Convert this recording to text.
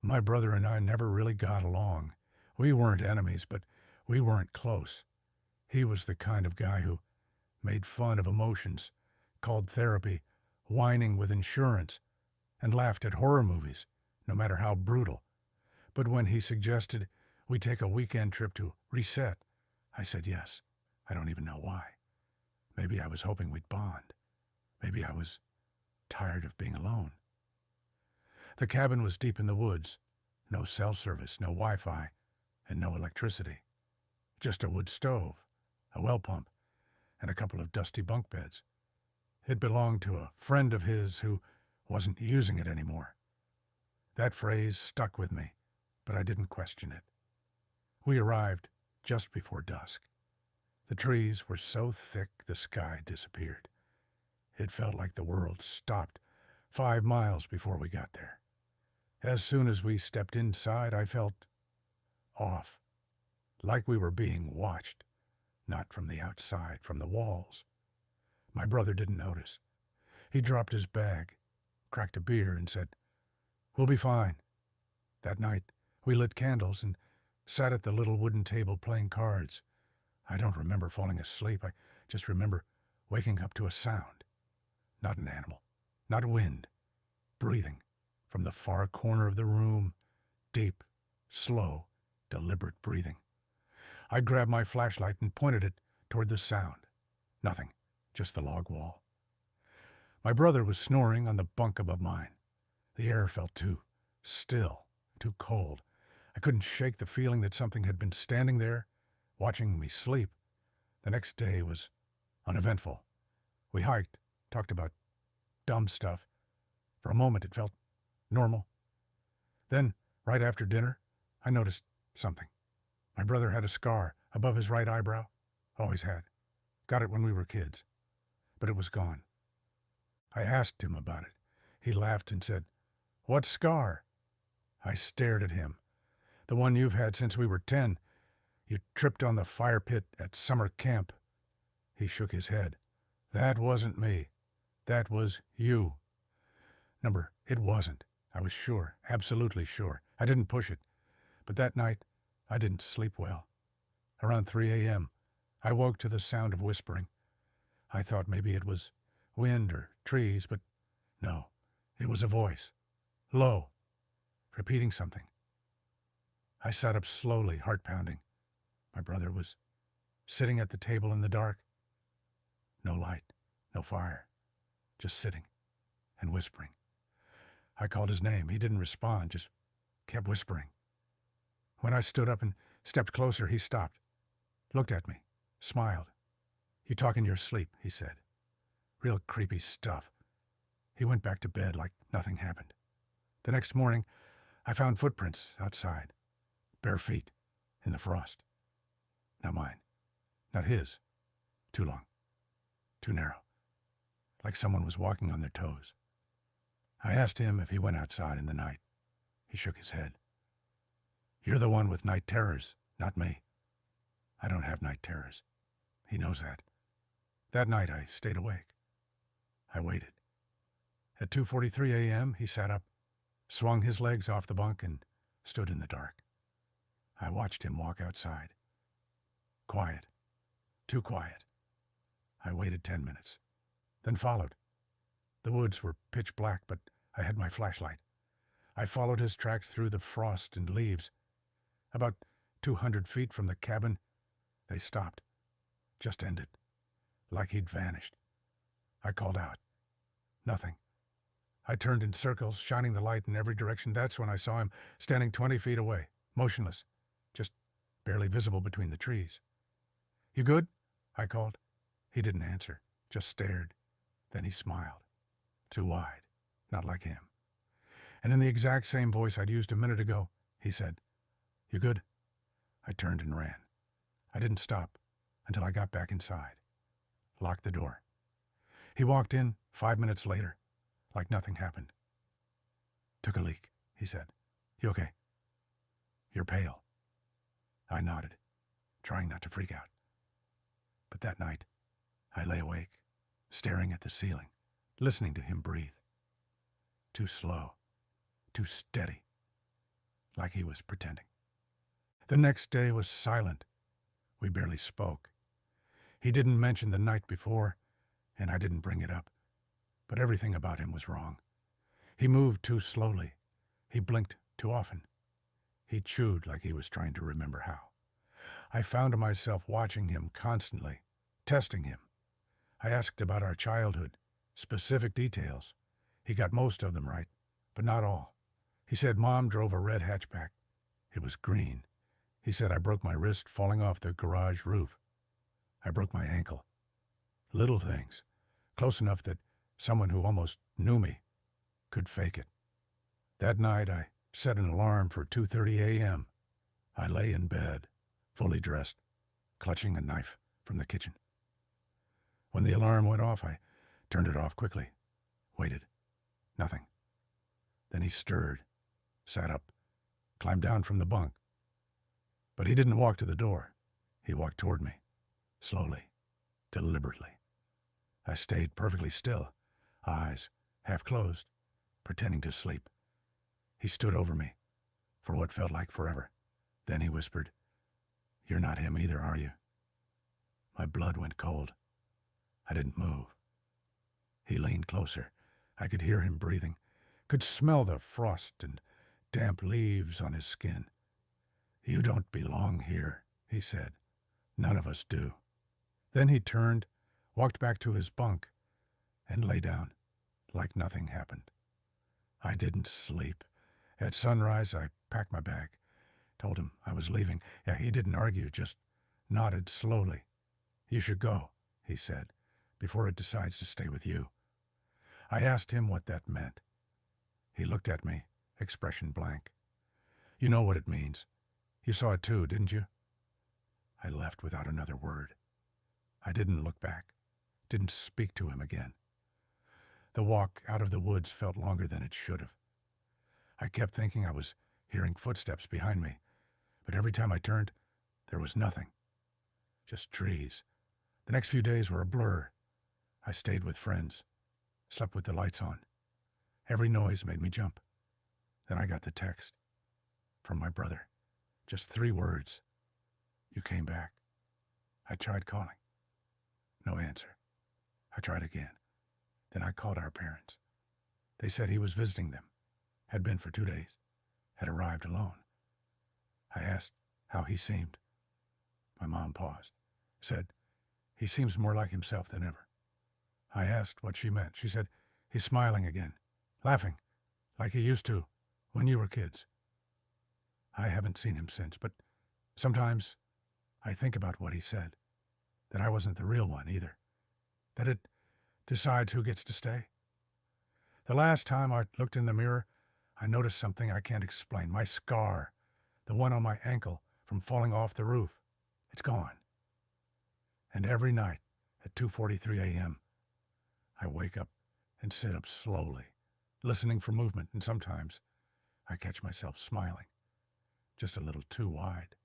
My brother and I never really got along. We weren't enemies, but we weren't close. He was the kind of guy who made fun of emotions, called therapy whining with insurance, and laughed at horror movies, no matter how brutal. But when he suggested we take a weekend trip to reset, I said yes. I don't even know why. Maybe I was hoping we'd bond. Maybe I was tired of being alone. The cabin was deep in the woods. No cell service, no Wi-Fi, and no electricity. Just a wood stove, a well pump, and a couple of dusty bunk beds. It belonged to a friend of his who wasn't using it anymore. That phrase stuck with me, but I didn't question it. We arrived just before dusk. The trees were so thick the sky disappeared. It felt like the world stopped 5 miles before we got there. As soon as we stepped inside, I felt off, like we were being watched, not from the outside, from the walls. My brother didn't notice. He dropped his bag, cracked a beer, and said, "We'll be fine." That night, we lit candles and sat at the little wooden table playing cards. I don't remember falling asleep. I just remember waking up to a sound. Not an animal, not wind, breathing from the far corner of the room, deep, slow, deliberate breathing. I grabbed my flashlight and pointed it toward the sound. Nothing, just the log wall. My brother was snoring on the bunk above mine. The air felt too still, too cold. I couldn't shake the feeling that something had been standing there, watching me sleep. The next day was uneventful. We hiked, talked about dumb stuff. For a moment it felt normal. Then, right after dinner, I noticed something. My brother had a scar above his right eyebrow. Always had. Got it when we were kids. But it was gone. I asked him about it. He laughed and said, "What scar?" I stared at him. "The one you've had since we were 10. You tripped on the fire pit at summer camp." He shook his head. "That wasn't me. That was you." Number, it wasn't. I was sure, absolutely sure. I didn't push it. But that night, I didn't sleep well. Around 3 a.m., I woke to the sound of whispering. I thought maybe it was wind or trees, but no, it was a voice. Low, repeating something. I sat up slowly, heart pounding. My brother was sitting at the table in the dark. No light, no fire, just sitting and whispering. I called his name. He didn't respond, just kept whispering. When I stood up and stepped closer, he stopped, looked at me, smiled. "You talk in your sleep," he said. Real creepy stuff. He went back to bed like nothing happened. The next morning, I found footprints outside, bare feet, in the frost. Not mine, not his. Too long, too narrow, like someone was walking on their toes. I asked him if he went outside in the night. He shook his head. "You're the one with night terrors, not me. I don't have night terrors. He knows that." That night I stayed awake. I waited. At 2:43 a.m., he sat up, swung his legs off the bunk, and stood in the dark. I watched him walk outside. Quiet. Too quiet. I waited 10 minutes, then followed. The woods were pitch black, but I had my flashlight. I followed his tracks through the frost and leaves. About 200 feet from the cabin, they stopped. Just ended. Like he'd vanished. I called out. Nothing. I turned in circles, shining the light in every direction. That's when I saw him standing 20 feet away, motionless, just barely visible between the trees. "You good?" I called. He didn't answer, just stared. Then he smiled. Too wide, not like him. And in the exact same voice I'd used a minute ago, he said, "You good?" I turned and ran. I didn't stop until I got back inside. Locked the door. He walked in 5 minutes later, like nothing happened. "Took a leak," he said. "You okay?" "You're pale." I nodded, trying not to freak out. But that night, I lay awake, staring at the ceiling, listening to him breathe. Too slow, too steady, like he was pretending. The next day was silent. We barely spoke. He didn't mention the night before, and I didn't bring it up. But everything about him was wrong. He moved too slowly. He blinked too often. He chewed like he was trying to remember how. I found myself watching him constantly, testing him. I asked about our childhood, specific details. He got most of them right, but not all. He said Mom drove a red hatchback. It was green. He said I broke my wrist falling off the garage roof. I broke my ankle. Little things, close enough that someone who almost knew me could fake it. That night I set an alarm for 2:30 a.m. I lay in bed, fully dressed, clutching a knife from the kitchen. When the alarm went off, I turned it off quickly, waited. Nothing. Then he stirred, sat up, climbed down from the bunk. But he didn't walk to the door. He walked toward me, slowly, deliberately. I stayed perfectly still, eyes half closed, pretending to sleep. He stood over me for what felt like forever. Then he whispered, "You're not him either, are you?" My blood went cold. I didn't move. He leaned closer. I could hear him breathing, could smell the frost and damp leaves on his skin. "You don't belong here," he said. "None of us do." Then he turned, walked back to his bunk, and lay down like nothing happened. I didn't sleep. At sunrise, I packed my bag, told him I was leaving. Yeah, he didn't argue, just nodded slowly. "You should go," he said, "before it decides to stay with you." I asked him what that meant. He looked at me, expression blank. "You know what it means. You saw it too, didn't you?" I left without another word. I didn't look back, didn't speak to him again. The walk out of the woods felt longer than it should have. I kept thinking I was hearing footsteps behind me, but every time I turned, there was nothing. Just trees. The next few days were a blur. I stayed with friends, slept with the lights on. Every noise made me jump. Then I got the text from my brother. Just 3 words. "You came back." I tried calling. No answer. I tried again. Then I called our parents. They said he was visiting them, had been for 2 days, had arrived alone. I asked how he seemed. My mom paused, said, "He seems more like himself than ever." I asked what she meant. She said, "He's smiling again, laughing, like he used to when you were kids." I haven't seen him since, but sometimes I think about what he said, that I wasn't the real one either, that it decides who gets to stay. The last time I looked in the mirror, I noticed something I can't explain. My scar, the one on my ankle from falling off the roof, it's gone. And every night at 2:43 a.m., I wake up and sit up slowly, listening for movement, and sometimes I catch myself smiling, just a little too wide.